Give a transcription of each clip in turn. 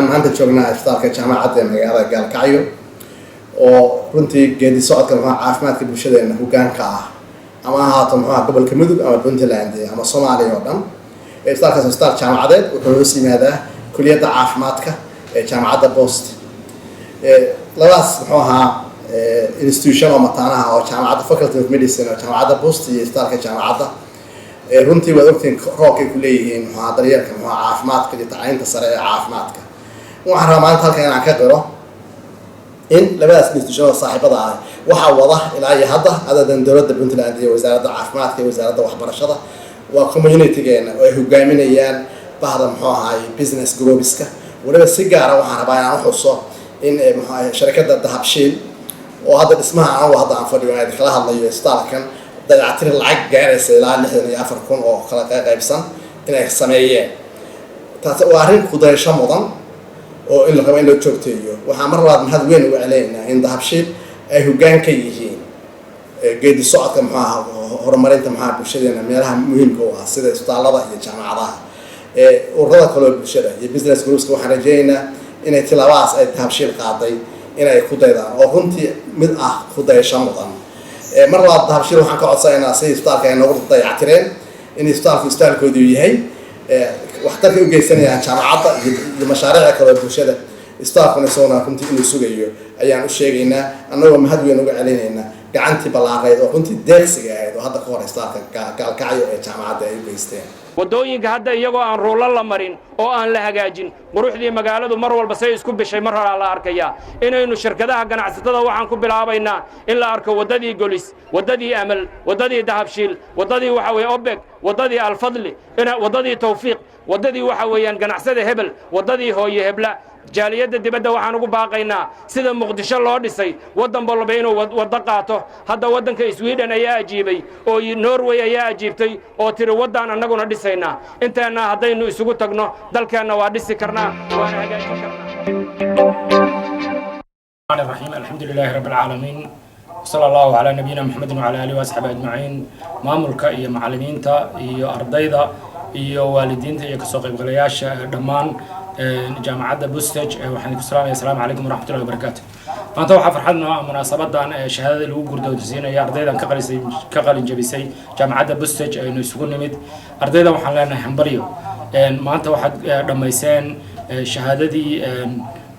maanta joognaa isbitaalka jaamacadda magaalada Gaalkacyo oo runtii geedi socodka caafimaadka bulshadeena hoggaanka ah ama ahaato gobolka Mudug ama Puntland ama Soomaaliya oo dhan. Isbitaalkaas isbitaal jaamacadeed wuxuu hoos yimaadaa kulliyadda caafimaadka ee jaamacadda Boost. Labadaas institution oo mataanaha oo jaamacadda Faculty of Medicine oo jaamacadda Boost iyo isbitaalka jaamacadda runtii waa ogtiin roolkay ku leeyihiin daryeelka caafimaadka iyo tacliinta sare ee caafimaadka. waxaan rabaa maanta halkan inaan ka qiro in labadaas institution saaxiibada ah waxa wada ilaa iyo hadda adadan dowladda Puntland iyo wasaaradda caafimaadka iyo wasaaradda waxbarashada waa community-geena oo ay hogaaminayaan bahda business groups-ka waliba si gaar ah waxaan rabaa inaan u xuso in shirkadda Dahabshiil oo hadda dhismaha aan fadhiyo ay kala hadlayo isbitaalkan dayactir lacag gaaraysa ilaa 64,000 oo kala qaybsan inay sameeyeen. taas waa arrin ku dayasho mudan oo in la rabo in la joogteeyo. waxaan mar labaad mahad weyn ugu celinaynaa in Dahabshiil ay hoggaan ka yihiin geedi socodka horumarinta bulshadeena meelaha muhiimka u ah sida isbitaalada iyo jaamacadaha ururada kale bulshada iyo business groups waxaan rajaynaynaa inay tilaabadaas ay Dahabshiil qaaday inay ku daydaan oo runtii mid ah ku dayasho mudan. mar labaad Dahabshiil waxaan ka codsanaynaa si isbitaalka ay noogu dayactireen in isbitaalkoodu yahay waxtarka u geysanayaan jaamacadda iyo mashaariicda kale bulshada isbitaalkuna soona runtii inuu sugayo ayaan u sheegaynaa annagoo mahad weyn uga celinaynaa gacantii ballaareed oo runtii deeqsiga ahayd oo hadda ka hor isbitaalka Gaalkacyo ee jaamacadda ay u geysteen. wadooyinka hadda iyagoo aan ruulo la marin oo aan la hagaajin quruxdii magaaladu mar walba say isku bishay mar hore la arkaya inaynu shirkadaha ganacsatada waxaan ku bilaabaynaa in la arko wadadii Golis, wadadii Amal, wadadii Dahabshiil, wadadii Obeg, wadadii Alfadli, wadadii Tawfiiq, wadadii ganacsada Hebel, wadadii Hooye Hebla. jaaliyadda dibadda waxaan ugu baaqaynaa sida Muqdisho loo dhisay wadan walba inuu wada qaato. hadda wadanka Sweden ayaa ajiibay oo Norway ayaa ajiibtay oo tiri wadan annaguna dhisaynaa. inteena haddaynu isugu tagno dalkeena waa dhisi karnaa waana hagaajin karnaa. الرحيم الحمد لله رب العالمين صلى الله على نبينا محمد وعلى آله وصحبه أجمعين. maamulka iyo macallimiinta iyo ardayda iyo waalidiinta iyo kasoo qaybgalayaasha dhammaan jaamacadda Boostage waxaan ku salaamayaa assalaamu calaykum waraxmatullaahi wabarakaatuh. maanta waxaa farxad noo ah munaasabadan shahaadada lagu gurdoonsiinayo ardaydan ka qalin jabisay jaamacadda Boostage aynu isugu nimid. ardayda waxaan leenahay hambalyo. maanta waxaad dhammayseen shahaadadii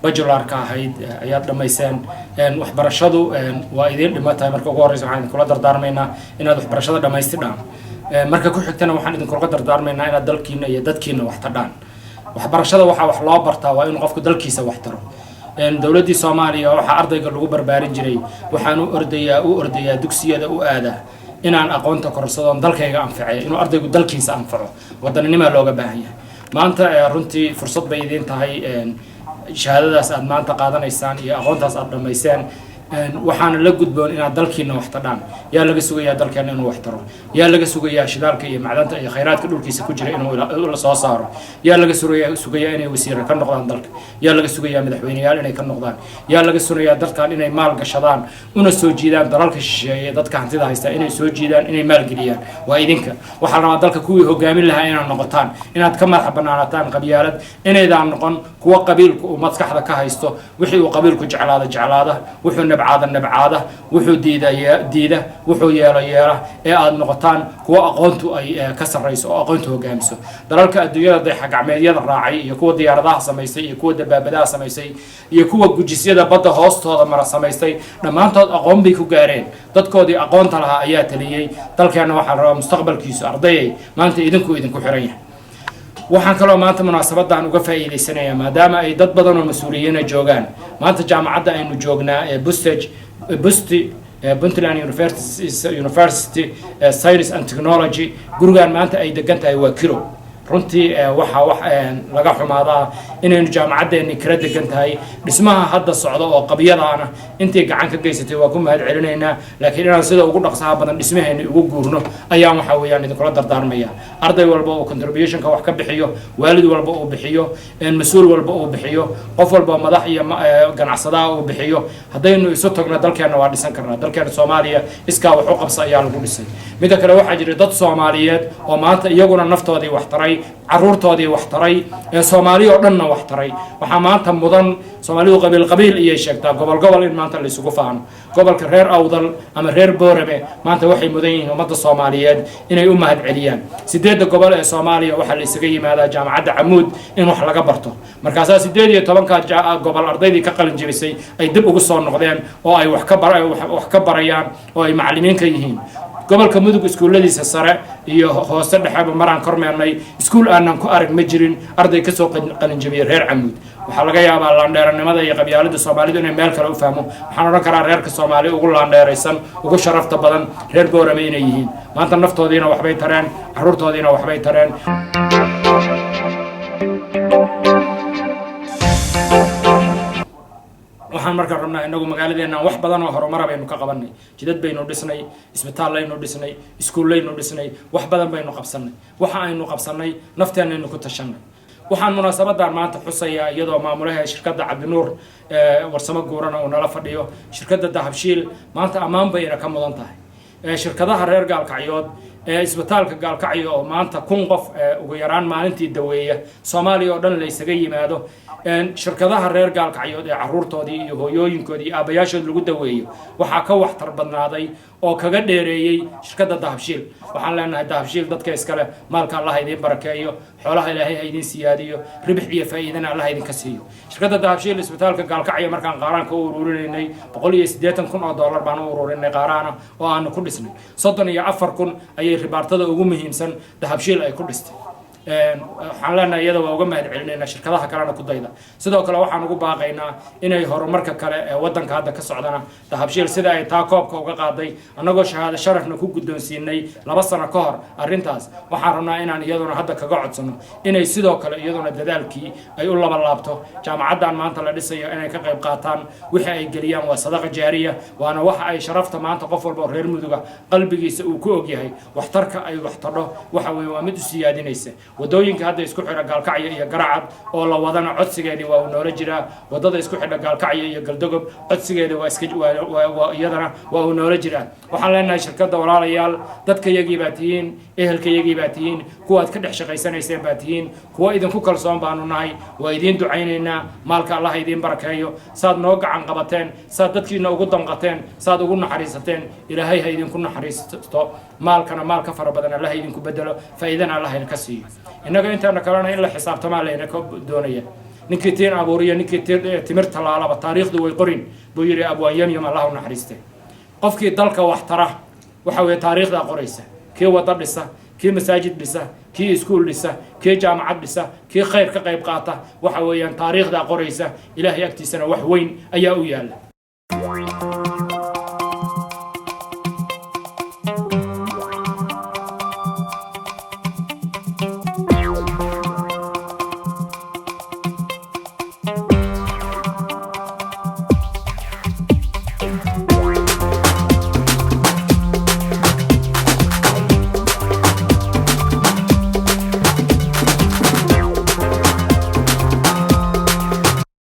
bachelorka ahayd ayaad dhammayseen. waxbarashadu waa idin dhimatahay. marka ugu horeysa waxaan kula dardaarmaynaa inaad waxbarashada dhammaystirtaan. marka ku xigtana waxaan idin kula dardaarmaynaa inaad dalkiina iyo dadkiina wax tadhaan. waxbarashada waxa wax loo bartaa waa in qofku dalkiisa wax taro. dawladda Soomaaliya waxa ardayga lagu barbaarin jiray waxaan u ordayaa dugsiyada u aada inaan aqoonta korsado dalkayga anfacay inuu ardaygu dalkiisa anfaco wadanimada looga baahan yahay. maanta runtii fursad bay idin tahay shahaadadaas aad maanta qaadanaysaan iyo aqoontaas aad dhamayseen. waxaana la gudboon inaad dalkiina wax tadhaan. yaa laga sugayaa dalkeena inuu wax taro. yaa laga sugayaa shidaalka iyo macdanta iyo khayraadka dhulkiisa ku jira inuu la soo saaro. yaa laga sugayaa inay wasiiro ka noqdaan dalka. yaa laga sugayaa madaxweynayaal inay ka noqdaan. yaa laga sugayaa dalkan inay maal gashadaan una soo jiidaan dalalka shisheeye dadka hantida haysta inay soo jiidaan inay maal geliyaan. waa idinka waxaa la rabaa dalka kuwii hogaamin lahaa inaad noqotaan inaad ka madax bannaanataan qabyaalad inaydaan noqon kuwa qabiilku uu maskaxda ka haysto wixii uu qabiilku jeclaada wuxuu nabcaada wuxuu diida wuxuu yeela ee aad noqotaan kuwa aqoontu ay ka sarreyso oo aqoontu hogaamiso. dalalka adduunyada dayax-gacmeedyada raacay iyo kuwa diyaaradaha samaystay iyo kuwa dabaabadaha samaystay iyo kuwa gujisyada badda hoostooda mara samaystay dhammaantood aqoon bay ku gaareen. dadkoodii aqoonta lahaa ayaa taliyey. dalkeena waxaa la rabaa mustaqbalkiisu ardayay maanta idinku xiran yahay. waxaan kaloo maanta munaasabadan uga faa'iideysanayaa maadaama ay dad badan oo mas'uuliyiin joogaan. maanta jaamacadda aynu joognaa ee Boostage Puntland University Science and Technology gurigan maanta ay degan tahay waa kiro runtii waxa wax laga xumaadaa inaynu jaamacadeeni kala degan tahay dhismaha hadda socdo oo qabyadaana intii gacan ka geysatay waa ku mahad celinaynaa laakiin inaan sida ugu dhaqsaha badan dhismaheeni ugu guurno ayaa waxa weeyaan idinkula dardaarmaya arday walba oo contributionka wax ka bixiyo waalid walba oo bixiyo mas'uul walba oo bixiyo qof walba madax iyo ganacsadaha oo bixiyo haddaynu isu tagno dalkeena waa dhisan karnaa dalkeena Soomaaliya iskaa wax u qabsa ayaa lagu dhisay mid kale waxa jira dad Soomaaliyeed oo maanta iyaguna naftoodii wax taray caruurtoodii wax taray Soomaaliya oo dhanna wax taray waxa maanta mudan Soomaalidu qabiil iyo sheegtaa gobol in maanta la isugu faano gobolka reer Awdal ama reer Boorame maanta waxay mudan yihiin ummadda Soomaaliyeed inay u mahad celiyaan sideedda gobol ee Soomaaliya waxa la isaga yimaadaa jaamacadda Camuud in wax laga barto markaas 18 gobol ardaydii ka qalin jabisay ay dib ugu soo noqdeen oo ay wax ka barayaan oo ay macallimiin ka yihiin gobolka Mudug iskuuladiisa sare iyo hoose dhexaba maraan kormeernay iskuul aanan ku arag ma jirin arday ka soo qalin jabiyay reer Camuud waxa laga yaabaa laandheeranimada iyo qabyaalada Soomaalidu inay meel kale u fahmo waxaan oran karaa reerka Soomaali ugu laandheeraysan ugu sharafta badan reer Boorame inay yihiin maanta naftoodiina waxbay tareen caruurtoodiina waxbay tareen waxaan markaa rabnaa inagu magaaladeena wax badan oo horumar baynu ka qabanay jidad baynu dhisnay isbitaal aynu dhisnay iskuul aynu dhisnay wax badan baynu qabsanay waxa aynu qabsanay nafteena aynu ku tashanay waxaan munaasabadan maanta xusayaa iyadoo maamulaha shirkadda Cabdinuur warsamo guurana oo nala fadhiyo shirkadda Dahabshiil maanta ammaan bayna ka mudan tahay shirkadaha reer Gaalkacyood isbitaalka Gaalkacyo oo maanta 1000 qof ugu yaraan maalintii daweeya Soomaaliya oo dhan la isaga yimaado shirkadaha reer Gaalkacyood ee caruurtoodii iyo hooyooyinkoodii iyo aabayaashood lagu daweeyo waxa ka waxtar badnaaday oo kaga dheereeyay shirkadda Dahabshiil waxaan leenahay Dahabshiil dadka iskale maalka Allah idin barakeeyo xoolaha Ilaahay ha idin siyaadiyo ribix iyo faa'iidana Allah idin ka siiyo shirkadda Dahabshiil isbitaalka Gaalkacyo markaan qaaraanka u ururinay $180,000 baan u ururinay qaaraana oo aan ku dhisnay 34,000 ayay ribaartada ugu muhiimsan Dahabshiil ay ku dhistay waxaan leenahay iyada waa uga mahad celinaynaa shirkadaha kalena ku dayda sidoo kale waxaan ugu baaqaynaa inay horumarka kale ee wadanka hadda ka socdana Dahabshiil sida ay taa koobka uga qaaday anagoo shahaado sharafna ku guddoonsiinay 2 sano ka hor arintaas waxaan rabnaa inaan iyaduna hadda kaga codsano inay sidoo kale iyaduna dadaalkii ay u laba laabto jaamacadan maanta la dhisayo inay ka qayb qaataan wixii ay geliyaan waa sadaqa jaariya waana waxa ay sharafta maanta qof walba reer Muduga qalbigiisa uu ku og yahay waxtarka ay waxtadho waxa weey waa mid u siyaadinaysa wadooyinka hadda isku xira Gaalkacyo iyo Garacad oo la wadana codsigeedii waa noola jiraa wadada isku xidha Gaalkacyo iyo Galdogob codsigeeda waa iska iyadana waa noola jiraa waxaan leenahay shirkadda walaalayaal dadka yagii baatihiin ehelka yagii baatihiin kuwaad ka dhex shaqaysanayseen baatihiin kuwa idinku kalsoon baanu nahay waa idin ducaynaynaa maalka Allah idin barakeeyo saad noo gacan qabateen saad dadkiina ugu danqateen saad ugu naxariisateen Ilaahay ha idinku naxariisto maalkana maalka fara badan Allah idinku bedelo faa'iidana Allah idin ka siiyo inaga intaana kalena in la xisaabtamaa leena ka doonaya ninkii tiin abuuriya ninkii timir talaalaba taariikhdu way qorin buu yiri abwaan yam Allah u naxariistay qofkii dalka wax tara waxa weey taariikhda qoraysa kii wada dhisa kii masaajid dhisa kii iskuul dhisa kii jaamacad dhisa kii khayr ka qayb qaata waxa weeyaan taariikhda qoraysa Ilaahay agtiisana wax weyn ayaa u yaala